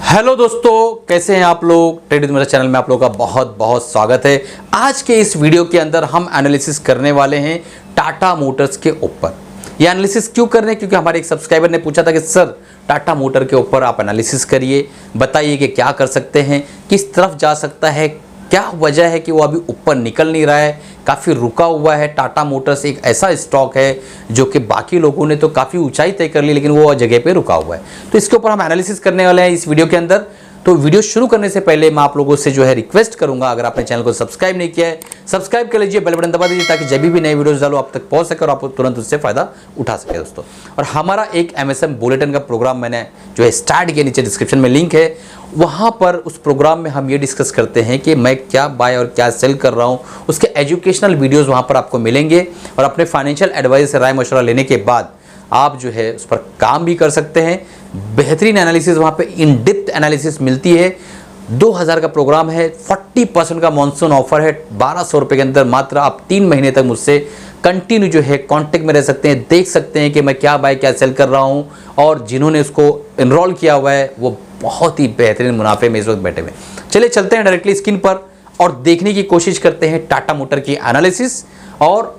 Hello दोस्तों, कैसे हैं आप लोग। ट्रेड विद मेरा चैनल में आप लोगों का बहुत बहुत स्वागत है। आज के इस वीडियो के अंदर हम एनालिसिस करने वाले हैं टाटा मोटर्स के ऊपर। ये एनालिसिस क्यों कर रहे हैं? क्योंकि हमारे एक सब्सक्राइबर ने पूछा था कि सर टाटा मोटर के ऊपर आप एनालिसिस करिए, बताइए कि क्या कर सकते हैं, किस तरफ जा सकता है, क्या वजह है कि वो अभी ऊपर निकल नहीं रहा है, काफ़ी रुका हुआ है। टाटा मोटर्स एक ऐसा स्टॉक है जो कि बाकी लोगों ने तो काफ़ी ऊंचाई तय कर ली, लेकिन वो जगह पे रुका हुआ है। तो इसके ऊपर हम एनालिसिस करने वाले हैं इस वीडियो के अंदर। तो वीडियो शुरू करने से पहले मैं आप लोगों से जो है रिक्वेस्ट करूंगा, अगर आपने चैनल को सब्सक्राइब नहीं किया है सब्सक्राइब कर लीजिए, बेल बटन दबा दीजिए ताकि जब भी नए वीडियोस डालो आप तक पहुंच सके और आप तुरंत उससे फायदा उठा सके दोस्तों। और हमारा एक एमएसएम बुलेटिन का प्रोग्राम मैंने जो है स्टार्ट किया, नीचे डिस्क्रिप्शन में लिंक है। वहाँ पर उस प्रोग्राम में हम ये डिस्कस करते हैं कि मैं क्या बाय और क्या सेल कर रहा हूँ, उसके एजुकेशनल वीडियोज़ वहाँ पर आपको मिलेंगे और अपने फाइनेंशियल एडवाइस से राय मशवरा लेने के बाद आप जो है उस पर काम भी कर सकते हैं। बेहतरीन एनालिसिस वहाँ पे इन डेप्थ एनालिसिस मिलती है। 2000 का प्रोग्राम है, 40% का मॉनसून ऑफर है, 1200 रुपये के अंदर मात्र आप 3 महीने तक मुझसे कंटिन्यू जो है कांटेक्ट में रह सकते हैं, देख सकते हैं कि मैं क्या बाय क्या सेल कर रहा हूँ। और जिन्होंने उसको इनरोल किया हुआ है वो बहुत ही बेहतरीन मुनाफे में इस वक्त बैठे हुए। चलिए चलते हैं डायरेक्टली स्क्रीन पर और देखने की कोशिश करते हैं टाटा मोटर की एनालिसिस और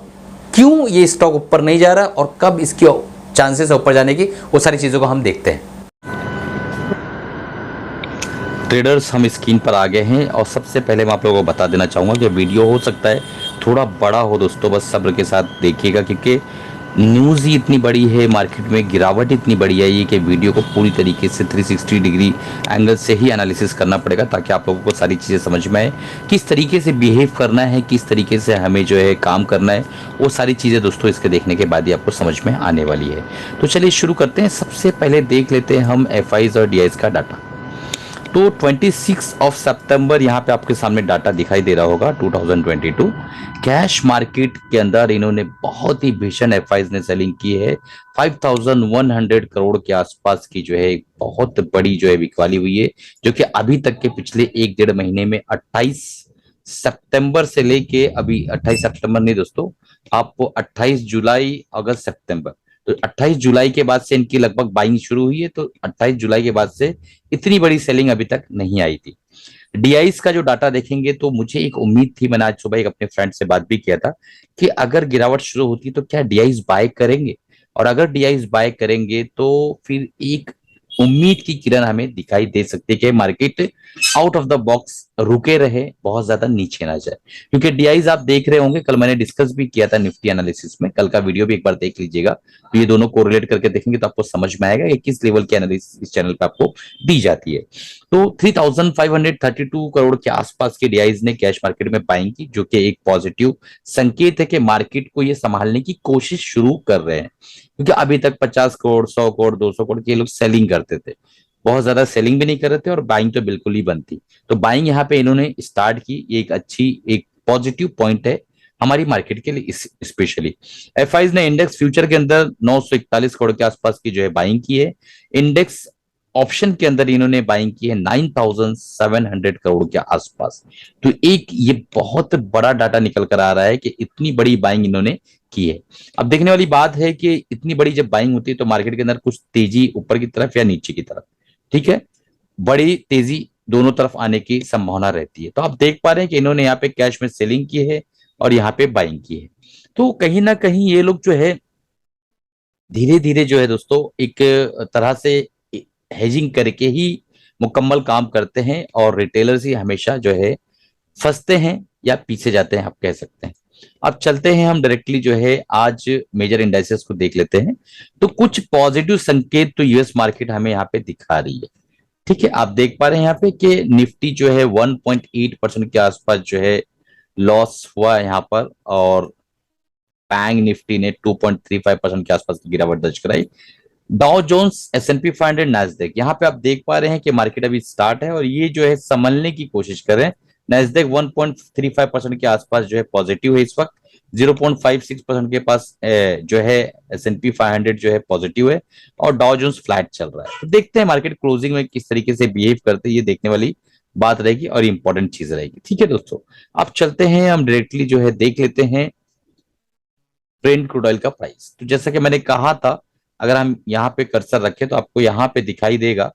क्यों ये स्टॉक ऊपर नहीं जा रहा और कब इसकी चांसेस है ऊपर जाने की, वो सारी चीज़ों को हम देखते हैं। ट्रेडर्स, हम स्क्रीन पर आ गए हैं और सबसे पहले मैं आप लोगों को बता देना चाहूँगा कि वीडियो हो सकता है थोड़ा बड़ा हो दोस्तों, बस सब्र के साथ देखिएगा क्योंकि न्यूज़ ही इतनी बड़ी है, मार्केट में गिरावट इतनी बड़ी है कि वीडियो को पूरी तरीके से 360 डिग्री एंगल से ही एनालिसिस करना पड़ेगा ताकि आप लोगों को सारी चीज़ें समझ में आए, किस तरीके से बिहेव करना है, किस तरीके से हमें जो है काम करना है। वो सारी चीज़ें दोस्तों इसके देखने के बाद ही आपको समझ में आने वाली है। तो चलिए शुरू करते हैं। सबसे पहले देख लेते हैं हम एफआईज और डीआईज का डाटा। तो 26 ऑफ सितंबर यहाँ पे आपके सामने डाटा दिखाई दे रहा होगा 2022। कैश मार्केट के अंदर इन्होंने बहुत ही भीषण एफआईज ने सेलिंग की है। 5100 करोड़ के आसपास की जो है बहुत बड़ी जो है बिकवाली हुई है, जो कि अभी तक के पिछले 1-1.5 महीने में 28 सितंबर से लेके अभी 28 सितंबर नहीं दोस्तों, आपको 28 जुलाई, अगस्त, सितंबर, तो 28 जुलाई के बाद से इनकी लगभग बाइंग शुरू हुई है। तो 28 जुलाई के बाद से इतनी बड़ी सेलिंग अभी तक नहीं आई थी। डीआईस का जो डाटा देखेंगे तो मुझे एक उम्मीद थी, मैंने आज सुबह एक अपने फ्रेंड से बात भी किया था कि अगर गिरावट शुरू होती तो क्या डीआईस बाय करेंगे, और अगर डीआईस बाय करेंगे तो फिर एक उम्मीद की किरण हमें दिखाई दे सकती है कि market out of the box रुके रहे, बहुत ज्यादा नीचे ना जाए। क्योंकि डीआईज आप देख रहे होंगे, कल मैंने डिस्कस भी किया था निफ्टी एनालिसिस में, कल का वीडियो भी एक बार देख लीजिएगा। तो ये दोनों कोरिलेट करके देखेंगे तो आपको समझ में आएगा कि किस लेवल की एनालिसिस इस चैनल पे आपको दी जाती है। तो 3532 करोड़ के आसपास के डीआईज ने कैश मार्केट में बाइंग की, जो कि एक पॉजिटिव संकेत है कि मार्केट को ये संभालने की कोशिश शुरू कर रहे हैं। क्योंकि अभी तक 50 करोड़, 100 करोड़, 200 करोड़ के लोग सेलिंग करते थे, बहुत ज्यादा सेलिंग भी नहीं कर रहे थे और बाइंग तो बिल्कुल ही बंद थी। तो बाइंग यहाँ पे इन्होंने स्टार्ट की, ये एक अच्छी, एक पॉजिटिव पॉइंट है हमारी मार्केट के लिए। स्पेशली एफआईज ने इंडेक्स फ्यूचर के अंदर 941 करोड़ के आसपास की जो है बाइंग की है। इंडेक्स ऑप्शन के अंदर इन्होंने बाइंग की है 9700 करोड़ के आसपास। तो एक ये बहुत बड़ा डाटा निकल कर आ रहा है कि इतनी बड़ी बाइंग इन्होंने की है। अब देखने वाली बात है कि इतनी बड़ी जब बाइंग होती है तो मार्केट के अंदर कुछ तेजी ऊपर की तरफ या नीचे की तरफ, ठीक है, बड़ी तेजी दोनों तरफ आने की संभावना रहती है। तो आप देख पा रहे हैं कि इन्होंने यहाँ पे कैश में सेलिंग की है और यहाँ पे बाइंग की है। तो कहीं ना कहीं ये लोग जो है धीरे धीरे जो है दोस्तों एक तरह से हेजिंग करके ही मुकम्मल काम करते हैं, और रिटेलर्स ही हमेशा जो है फंसते हैं या पीछे जाते हैं, आप कह सकते हैं। अब चलते हैं हम डायरेक्टली जो है आज मेजर इंडाइसेस को देख लेते हैं। तो कुछ पॉजिटिव संकेत तो यूएस मार्केट हमें यहाँ पे दिखा रही है, ठीक है। आप देख पा रहे हैं यहाँ पे कि निफ्टी जो है 1.8% के आसपास जो है लॉस हुआ है यहाँ पर, और बैंक निफ्टी ने 2.35% के आसपास की गिरावट दर्ज कराई। डाउ जोन्स, S&P 500, नैस्डैक, यहाँ पे आप देख पा रहे हैं कि मार्केट अभी स्टार्ट है और ये जो है संभलने की कोशिश कर रहे हैं। नैस्डैक 1.35% के आसपास जो है पॉजिटिव है इस वक्त, 0.56% के पास जो है S&P 500 जो है पॉजिटिव है, और डाउ जोन्स फ्लैट चल रहा है। तो देखते हैं मार्केट क्लोजिंग में किस तरीके से बिहेव करते हैं, ये देखने वाली बात रहेगी और इंपॉर्टेंट चीज रहेगी, ठीक है दोस्तों। अब चलते हैं हम डायरेक्टली जो है देख लेते हैं ब्रेंट क्रूड ऑयल का प्राइस। तो जैसा कि मैंने कहा था, अगर हम यहाँ पे कर्सर रखें तो आपको यहाँ पे दिखाई देगा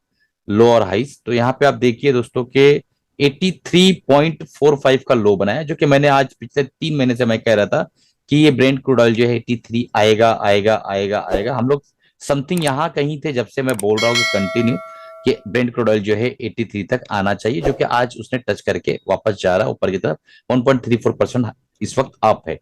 लो और हाइस। तो यहाँ पे आप देखिए दोस्तों के 83.45 का लो बनाया, जो कि मैंने आज पिछले 3 महीने से मैं कह रहा था कि ये ब्रेंट क्रूड ऑयल जो है 83 आएगा आएगा आएगा आएगा। हम लोग समथिंग यहाँ कहीं थे जब से मैं बोल रहा हूँ कि कंटिन्यू कि ब्रेंट क्रूड ऑयल जो है 83 तक आना चाहिए, जो कि आज उसने टच करके वापस जा रहा है ऊपर की तरफ। 1.34% इस वक्त अप है।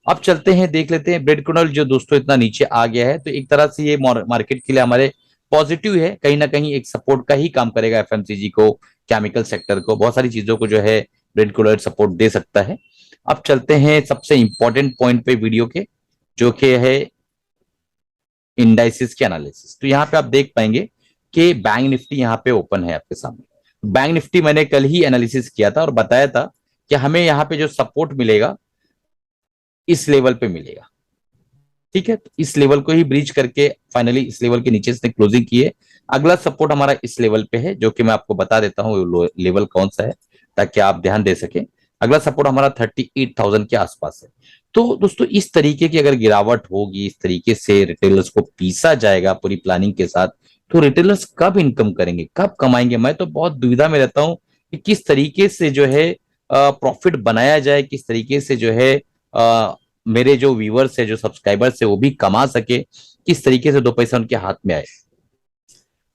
अब चलते हैं देख लेते हैं ब्रेड क्रूड जो दोस्तों इतना नीचे आ गया है, तो एक तरह से ये मार्केट के लिए हमारे पॉजिटिव है, कहीं ना कहीं एक सपोर्ट का ही काम करेगा। एफएमसीजी को, केमिकल सेक्टर को, बहुत सारी चीजों को जो है ब्रेड क्रूड सपोर्ट दे सकता है। अब चलते हैं सबसे इंपॉर्टेंट पॉइंट पे वीडियो के, जो कि है इंडाइसिस के एनालिसिस। तो यहाँ पे आप देख पाएंगे कि बैंक निफ्टी यहाँ पे ओपन है आपके सामने। बैंक निफ्टी मैंने कल ही एनालिसिस किया था और बताया था कि हमें यहाँ पे जो सपोर्ट मिलेगा इस लेवल पे मिलेगा। ठीक है, तो इस लेवल को ही ब्रीच करके फाइनली इस लेवल के नीचे से क्लोजिंग की है। अगला सपोर्ट हमारा इस लेवल पे है, जो कि मैं आपको बता देता हूँ लेवल कौन सा है ताकि आप ध्यान दे सके। अगला सपोर्ट हमारा 38,000 के आसपास है। तो दोस्तों इस तरीके की अगर गिरावट होगी, इस तरीके से रिटेलर्स को पीसा जाएगा पूरी प्लानिंग के साथ, तो रिटेलर्स कब इनकम करेंगे, कब कमाएंगे? मैं तो बहुत दुविधा में रहता हूँ कि किस तरीके से जो है प्रॉफिट बनाया जाए, किस तरीके से जो है मेरे जो व्यूवर्स है, जो सब्सक्राइबर्स है, वो भी कमा सके, किस तरीके से दो पैसा उनके हाथ में आए।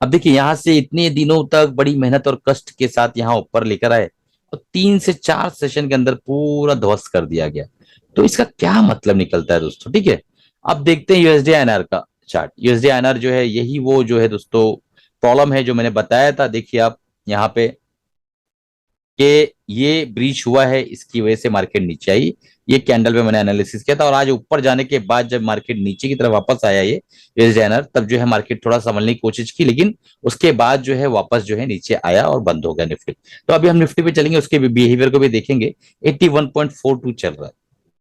अब देखिए यहां से इतने दिनों तक बड़ी मेहनत और कष्ट के साथ यहाँ ऊपर लेकर आए और 3 से 4 सेशन के अंदर पूरा ध्वस्त कर दिया गया। तो इसका क्या मतलब निकलता है दोस्तों? ठीक है, अब देखते हैं यूएसडी आईएनआर का चार्ट। यूएसडी आईएनआर जो है यही वो जो है दोस्तों प्रॉब्लम है जो मैंने बताया था। देखिए आप यहाँ पे कि ये ब्रीच हुआ है, इसकी वजह से मार्केट नीचे आई। ये कैंडल पे मैंने एनालिसिस किया था और आज ऊपर जाने के बाद जब मार्केट नीचे की तरफ वापस आया ये डिजाइनर, तब जो है मार्केट थोड़ा संभलने की कोशिश की, लेकिन उसके बाद जो है वापस जो है नीचे आया और बंद हो गया निफ्टी। तो अभी हम निफ्टी पे चलेंगे, उसके बिहेवियर को भी देखेंगे। 81.42 चल रहा है।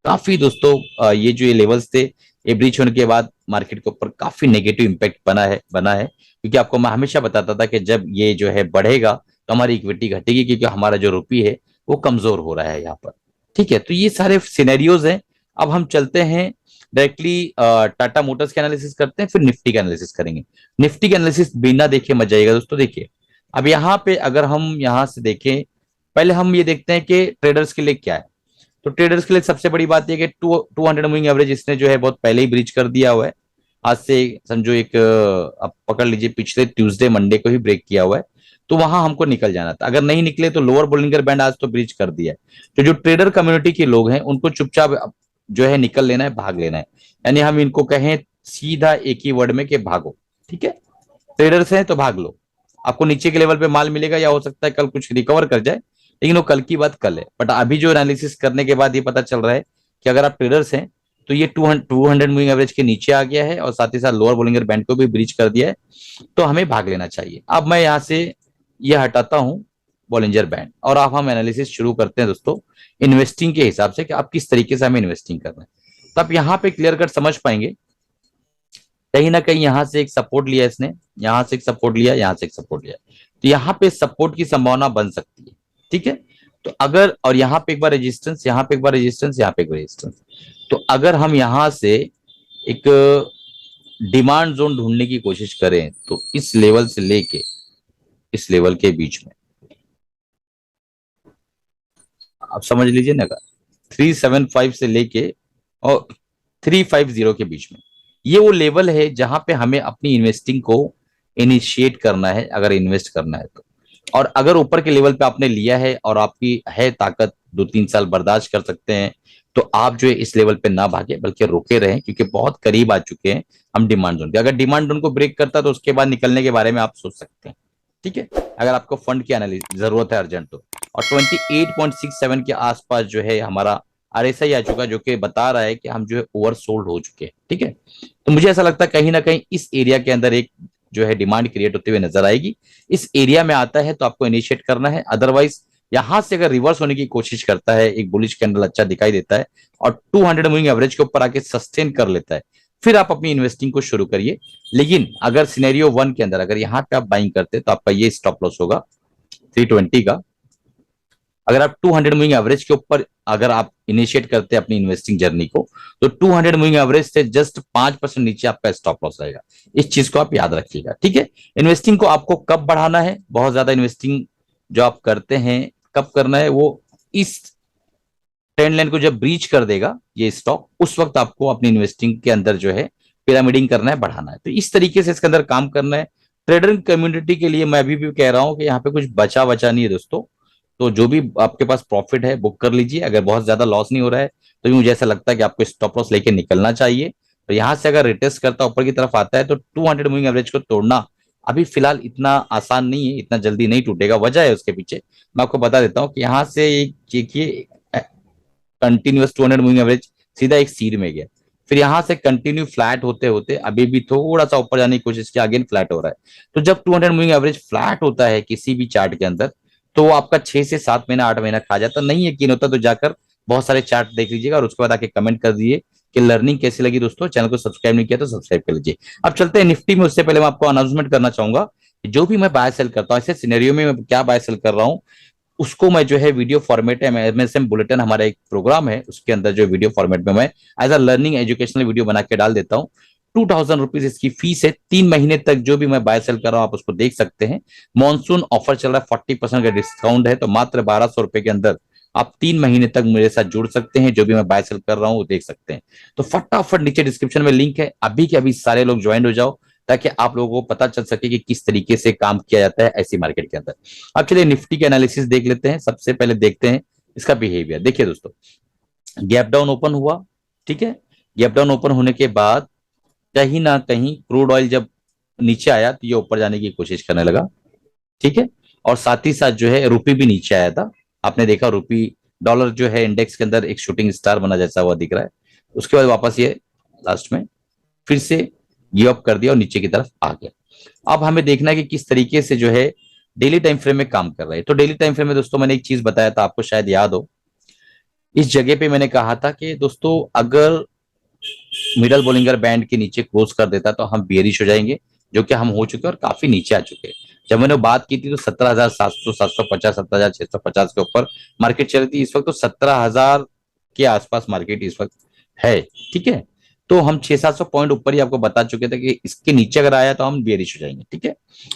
काफी दोस्तों ये जो ये लेवल्स थे, ये ब्रीच होने के बाद मार्केट के ऊपर काफी नेगेटिव इंपैक्ट बना है, क्योंकि आपको मैं हमेशा बताता था कि जब ये जो है बढ़ेगा तो हमारी इक्विटी घटेगी, क्योंकि हमारा जो रुपये है वो कमजोर हो रहा है यहाँ पर। ठीक है, तो ये सारे सिनेरियोज हैं। अब हम चलते हैं डायरेक्टली टाटा मोटर्स के एनालिसिस करते हैं, फिर निफ्टी का एनालिसिस करेंगे। निफ्टी का एनालिसिस बिना देखे मत जाइएगा दोस्तों। देखिए अब यहाँ पे अगर हम यहाँ से देखें, पहले हम ये देखते हैं कि ट्रेडर्स के लिए क्या है। तो ट्रेडर्स के लिए सबसे बड़ी बात यह कि 200 मूविंग एवरेज इसने जो है बहुत पहले ही ब्रीच कर दिया हुआ है। आज से समझो एक आप पकड़ लीजिए पिछले ट्यूसडे मंडे को ही ब्रेक किया हुआ है। तो वहां हमको निकल जाना था, अगर नहीं निकले तो लोअर बोलिंगर बैंड आज तो ब्रीच कर दिया है। तो जो ट्रेडर कम्युनिटी के लोग हैं उनको चुपचाप जो है निकल लेना है, भाग लेना है। यानी हम इनको कहें सीधा एक ही वर्ड में कि भागो। ठीक है, ट्रेडर्स हैं तो भाग लो। आपको नीचे के लेवल पे माल मिलेगा, या हो सकता है कल कुछ रिकवर कर जाए, लेकिन वो कल की बात कल है। बट अभी जो एनालिसिस करने के बाद ये पता चल रहा है कि अगर आप ट्रेडर्स हैं तो ये 200 मूविंग एवरेज के नीचे आ गया है और साथ ही साथ लोअर बोलिंगर बैंड को भी ब्रीच कर दिया है। तो हमें भाग लेना चाहिए। अब मैं यहाँ से ये हटाता हूं बॉलिंजर बैंड, और अब हम एनालिसिस शुरू करते हैं दोस्तों इन्वेस्टिंग के हिसाब से कि आप किस तरीके से हमें इन्वेस्टिंग करना है। तो आप यहाँ पे क्लियर कट समझ पाएंगे, कहीं ना कहीं यहां से एक सपोर्ट लिया इसने, यहां से एक सपोर्ट लिया, यहां से एक सपोर्ट लिया। तो यहाँ पे सपोर्ट की संभावना बन सकती है। ठीक है, तो अगर और यहाँ पे एक बार रेजिस्टेंस, यहाँ पे एक बार रेजिस्टेंस, यहाँ पे एक रेजिस्टेंस। तो अगर हम यहां से एक डिमांड जोन ढूंढने की कोशिश करें तो इस लेवल से लेके इस लेवल के बीच में आप समझ लीजिए ना, 375 से लेके और 350 के बीच में ये वो लेवल है जहां पे हमें अपनी इन्वेस्टिंग को इनिशिएट करना है, अगर इन्वेस्ट करना है तो। और अगर ऊपर के लेवल पे आपने लिया है और आपकी है ताकत, 2-3 साल बर्दाश्त कर सकते हैं, तो आप जो है इस लेवल पे ना भागे बल्कि रुके रहें, क्योंकि बहुत करीब आ चुके हैं हम डिमांड जोन के। अगर डिमांड जोन को ब्रेक करता है तो उसके बाद निकलने के बारे में आप सोच सकते हैं। ठीक है, अगर आपको फंड की एनालिसिस जरूरत है अर्जेंट तो। और 28.67 के आसपास जो है हमारा आरएसआई आ चुका, जो कि बता रहा है कि हम जो है ओवर सोल्ड हो चुके हैं। ठीक है, तो मुझे ऐसा लगता है कहीं ना कहीं इस एरिया के अंदर एक जो है डिमांड क्रिएट होते हुए नजर आएगी। इस एरिया में आता है तो आपको इनिशिएट करना है, अदरवाइज यहां से अगर रिवर्स होने की कोशिश करता है, एक बुलिश कैंडल अच्छा दिखाई देता है और 200 मूविंग एवरेज के ऊपर आके सस्टेन कर लेता है, फिर आप अपनी इन्वेस्टिंग को शुरू करिए। लेकिन अगर सिनेरियो 1 के अंदर अगर यहाँ पे आप बाइंग करते तो आपका ये स्टॉप लॉस होगा 320 का। अगर आप 200 मूविंग एवरेज के ऊपर अगर आप इनिशिएट करते हैं अपनी इन्वेस्टिंग जर्नी को, तो 200 मूविंग एवरेज से जस्ट 5% नीचे आपका स्टॉप लॉस रहेगा। इस चीज को आप याद रखिएगा, ठीक है। इन्वेस्टिंग को आपको कब बढ़ाना है, बहुत ज्यादा इन्वेस्टिंग जो आप करते हैं कब करना है, वो इस ट्रेंड लाइन को जब ब्रीच कर देगा ये स्टॉक, उस वक्त आपको अपनी इन्वेस्टिंग के अंदर जो है पिरामिडिंग करना है, बढ़ाना है। तो इस तरीके से इसके अंदर काम करना है। ट्रेडर कम्युनिटी के लिए मैं अभी भी कह रहा हूं कि यहाँ पे कुछ बचा बचा नहीं है दोस्तों। तो जो भी आपके पास प्रॉफिट है बुक कर लीजिए, अगर बहुत ज्यादा लॉस नहीं हो रहा है तो मुझे ऐसा लगता है कि आपको स्टॉप लॉस लेके निकलना चाहिए। तो यहाँ से अगर रिटेस्ट करता ऊपर की तरफ आता है तो 200 मूविंग एवरेज को तोड़ना अभी फिलहाल इतना आसान नहीं है, इतना जल्दी नहीं टूटेगा। वजह है उसके पीछे, मैं आपको बता देता हूँ कि यहाँ से देखिए कंटिन्यूअस 200 मूविंग एवरेज सीधा एक सीड में गया, फिर यहां से कंटिन्यू फ्लैट होते होते अभी भी थोड़ा सा ऊपर जाने की कोशिश की, अगेन फ्लैट हो रहा है। तो जब 200 मूविंग एवरेज फ्लैट होता है किसी भी चार्ट के अंदर, तो वो आपका 6 से 7 महीना 8 महीना खा जाता, नहीं यकीन होता तो जाकर बहुत सारे चार्ट देख लीजिएगा और उसके बाद आके कमेंट कर दीजिए कि लर्निंग कैसी लगी। दोस्तों चैनल को सब्सक्राइब नहीं किया तो सब्सक्राइब कर लीजिए। अब चलते हैं निफ्टी में, उससे पहले मैं आपको अनाउंसमेंट करना चाहूंगा जो भी मैं बाय सेल करता हूँ, ऐसे सिनेरियो में मैं क्या बाय सेल कर रहा हूँ, उसको मैं जो है वीडियो फॉर्मेट है, एमएसएम बुलेटिन हमारा एक प्रोग्राम है, उसके अंदर जो वीडियो फॉर्मेट में मैं as a learning educational video बना के डाल देता हूँ। 2000 रुपीज इसकी फीस है। 3 महीने तक जो भी मैं बाय सेल कर रहा हूँ आप उसको देख सकते हैं। मॉनसून ऑफर चल रहा है, 40% का डिस्काउंट है, तो मात्र 1200 रुपए के अंदर आप 3 महीने तक मेरे साथ जुड़ सकते हैं। जो भी मैं बाय सेल कर रहा हूँ वो देख सकते हैं। तो फटाफट नीचे डिस्क्रिप्शन में लिंक है, अभी के अभी सारे लोग ज्वाइन हो जाओ ताकि आप लोगों को पता चल सके कि किस तरीके से काम किया जाता है ऐसी मार्केट के अंदर। अब चलिए निफ्टी के एनालिसिस देख लेते हैं। सबसे पहले देखते हैं इसका बिहेवियर। देखिए दोस्तों, गैप डाउन ओपन हुआ, ठीक है। गैप डाउन ओपन होने के बाद कहीं ना कहीं क्रूड ऑयल जब नीचे आया तो ये ऊपर जाने की कोशिश करने लगा, ठीक है। और साथ ही साथ जो है रुपी भी नीचे आया था। आपने देखा रुपी डॉलर जो है इंडेक्स के अंदर एक शूटिंग स्टार बना जैसा हुआ दिख रहा है। उसके बाद वापस ये लास्ट में फिर से गिव अप कर दिया और नीचे की तरफ आ गया। अब हमें देखना है कि किस तरीके से जो है डेली टाइम फ्रेम में काम कर रहा है। तो डेली टाइम फ्रेम में दोस्तों मैंने एक चीज बताया था, आपको शायद याद हो, इस जगह पे मैंने कहा था कि दोस्तों अगर मिडल बोलिंगर बैंड के नीचे क्लोज कर देता तो हम बेयरिश हो जाएंगे, जो कि हम हो चुके हैं और काफी नीचे आ चुके हैं। जब मैंने बात की थी तो 17,700, 750, 17,650 के ऊपर मार्केट चल रही थी। इस वक्त तो 17,000 के आसपास मार्केट इस वक्त है, ठीक है। तो हम 600-700 पॉइंट ऊपर ही आपको बता चुके थे कि इसके नीचे अगर आया तो हम बेयरिश हो जाएंगे, ठीक है।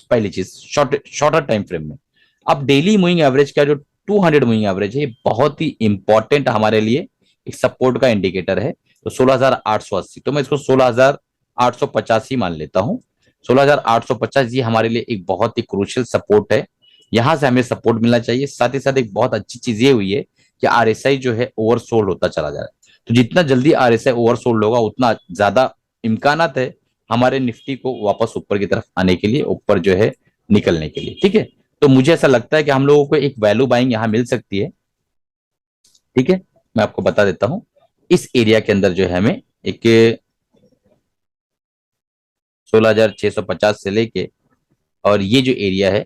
पहली चीज शॉर्टर टाइम फ्रेम में। अब डेली मूविंग एवरेज का जो 200 मूविंग एवरेज है, ये बहुत ही इंपॉर्टेंट हमारे लिए एक सपोर्ट का इंडिकेटर है। तो 16,880, तो मैं इसको 16,850 ही मान लेता हूं। 16,850 ये हमारे लिए एक बहुत ही क्रूशियल सपोर्ट है, यहां से हमें सपोर्ट मिलना चाहिए। साथ ही साथ एक बहुत अच्छी चीज ये हुई है कि आरएसआई जो है ओवरसोल्ड होता चला जा रहा है। तो जितना जल्दी आरएसआई ओवरसोल्ड होगा उतना ज्यादा इम्कानात है हमारे निफ्टी को वापस ऊपर की तरफ आने के लिए, ऊपर जो है निकलने के लिए, ठीक है। तो मुझे ऐसा लगता है कि हम लोगों को एक वैल्यू बाइंग यहाँ मिल सकती है, ठीक है। मैं आपको बता देता हूं इस एरिया के अंदर जो है हमें एक 16,650 से लेके और ये जो एरिया है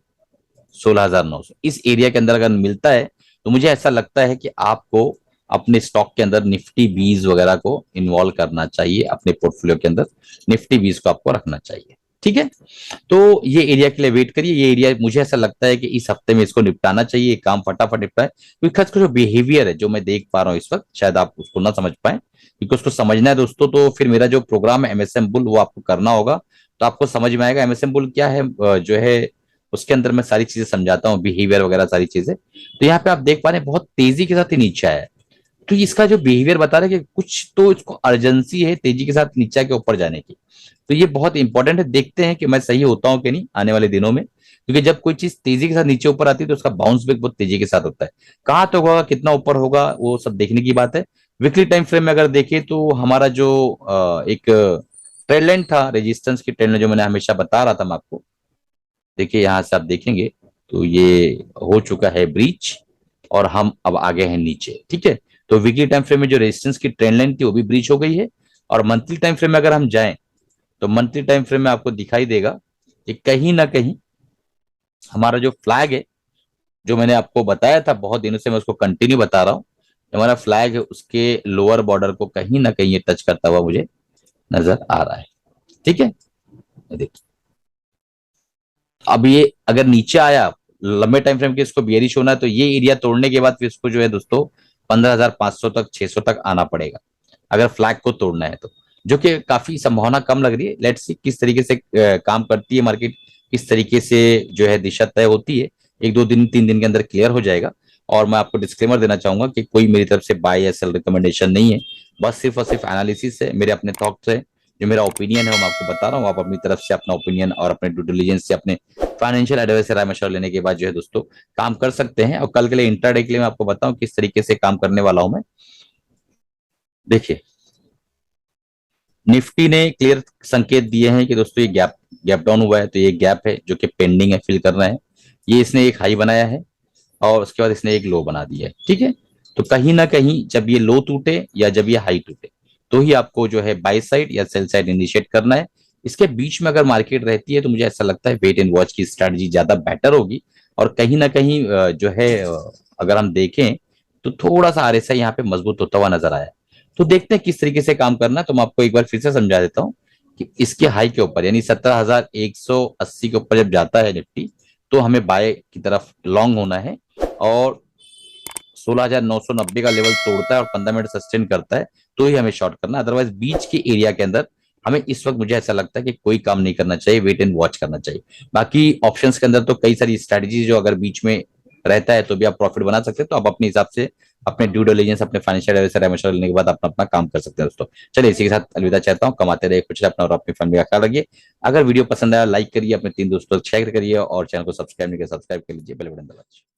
16,900, इस एरिया के अंदर अगर मिलता है तो मुझे ऐसा लगता है कि आपको अपने स्टॉक के अंदर निफ्टी बीज वगैरह को इन्वॉल्व करना चाहिए, अपने पोर्टफोलियो के अंदर निफ्टी बीज को आपको रखना चाहिए, ठीक है। तो ये एरिया के लिए वेट करिए। ये एरिया मुझे ऐसा लगता है कि इस हफ्ते में इसको निपटाना चाहिए, काम फटाफट निपटाए, क्योंकि खास कर जो बिहेवियर है जो मैं देख पा रहा हूँ इस वक्त, शायद आप उसको ना समझ पाए, क्योंकि उसको समझना है दोस्तों तो फिर मेरा जो प्रोग्राम है एमएसएम बुल वो आपको करना होगा, तो आपको समझ में आएगा एमएसएम बुल क्या है। जो है उसके अंदर मैं सारी चीजें समझाता हूँ, बिहेवियर वगैरह सारी चीजें। तो यहाँ पे आप देख पा रहे हैं बहुत तेजी के साथ ही नीचे आया है। तो इसका जो बिहेवियर बता रहा है कि कुछ तो इसको अर्जेंसी है तेजी के साथ नीचे के ऊपर जाने की। तो ये बहुत इंपॉर्टेंट है, देखते हैं कि मैं सही होता हूं कि नहीं आने वाले दिनों में, क्योंकि जब कोई चीज तेजी के साथ नीचे ऊपर आती है तो उसका बाउंस बैक बहुत तेजी के साथ होता है। कहाँ तक होगा, कितना ऊपर होगा, वो सब देखने की बात है। वीकली टाइम फ्रेम में अगर देखें तो हमारा जो एक ट्रेंड लाइन था, रेजिस्टेंस की ट्रेंड लाइन जो मैंने हमेशा बता रहा था मैं आपको, देखिए यहां से आप देखेंगे तो ये हो चुका है ब्रीच और हम अब आगे हैं नीचे, ठीक है। तो वीकली टाइम फ्रेम में जो रेजिस्टेंस की ट्रेंड लाइन थी वो भी ब्रीच हो गई है। और मंथली टाइम फ्रेम में अगर हम जाएं तो मंथली टाइम फ्रेम में आपको दिखाई देगा कि कहीं ना कहीं हमारा जो फ्लैग है, जो मैंने आपको बताया था बहुत दिनों से, मैं उसको कंटिन्यू बता रहा हूं, हमारा फ्लैग है उसके लोअर बॉर्डर को कहीं ना कहीं ये टच करता हुआ मुझे नजर आ रहा है, ठीक है। देखिए अब ये अगर नीचे आया लंबे टाइम फ्रेम के इसको बियरिश होना है तो ये एरिया तोड़ने के बाद फिर इसको जो है दोस्तों 15,500 तक 600 तक आना पड़ेगा, अगर फ्लैग को तोड़ना है तो, जो कि काफी संभावना कम लग रही है। लेट्स सी किस तरीके से काम करती है मार्केट, किस तरीके से जो है दिशा तय होती है, 1 2 दिन 3 दिन के अंदर क्लियर हो जाएगा। और मैं आपको डिस्क्लेमर देना चाहूंगा कि कोई मेरी तरफ से बाय या सेल रिकमेंडेशन नहीं है, बस सिर्फ और सिर्फ एनालिसिस है, मेरे अपने थॉट्स है, जो मेरा ओपिनियन है वो मैं आपको बता रहा हूँ। आप अपनी तरफ से अपना ओपिनियन और अपने ड्यू डिलिजेंस से अपने फाइनेंशियल एडवाइस से राय मशवरा लेने के बाद जो है दोस्तों काम कर सकते हैं। और कल के लिए इंट्राडे के लिए मैं आपको बताऊं किस तरीके से काम करने वाला हूं मैं। देखिए, निफ्टी ने क्लियर संकेत दिए हैं कि दोस्तों ये गैप गैप डाउन हुआ है, तो ये गैप है जो कि पेंडिंग है, फिल करना है। ये इसने एक हाई बनाया है और उसके बाद इसने एक लो बना दिया है, ठीक है। तो कहीं ना कहीं जब ये लो टूटे या जब ये हाई टूटे तो ही आपको जो है बाय साइड या सेल साइड इनिशिएट करना है। इसके बीच में अगर मार्केट रहती है तो मुझे ऐसा लगता है वेट एंड वॉच की स्ट्रेटजी ज्यादा बेटर होगी। और कहीं ना कहीं जो है अगर हम देखें तो थोड़ा सा आरएसआई यहाँ पे मजबूत होता हुआ नजर आया है। तो देखते हैं किस तरीके से काम करना है। तो मैं आपको एक बार फिर से समझा देता हूँ कि इसके हाई के ऊपर यानी 17,180 के ऊपर जब जाता है निफ्टी तो हमें बाय की तरफ लॉन्ग होना है। और 16,990 का लेवल तोड़ता है और 15 मिनट सस्टेन करता है तो ही हमें शॉर्ट करना है। अदरवाइज बीच के एरिया के अंदर हमें इस वक्त मुझे ऐसा लगता है कि कोई काम नहीं करना चाहिए, वेट एंड वॉच करना चाहिए। बाकी ऑप्शंस के अंदर तो कई सारी स्ट्रेटजीज जो अगर बीच में रहता है तो भी आप प्रॉफिट बना सकते हैं। तो आप अपने हिसाब से अपने ड्यू डिलिजेंस अपने फाइनेंशियल एडवाइजर मशवरा लेने के बाद अपना अपना काम कर सकते हैं दोस्तों। चलिए इसी के साथ अलविदा चाहता हूँ, कमाते रहिए, कुछ अपना और अपनी फैमिली का ख्याल रखिए। अगर वीडियो पसंद आया लाइक करिए, अपने 3 दोस्तों को शेयर करिए और चैनल को सब्सक्राइब नहीं किया सब्सक्राइब कर लीजिए, बेल बटन दबाइए।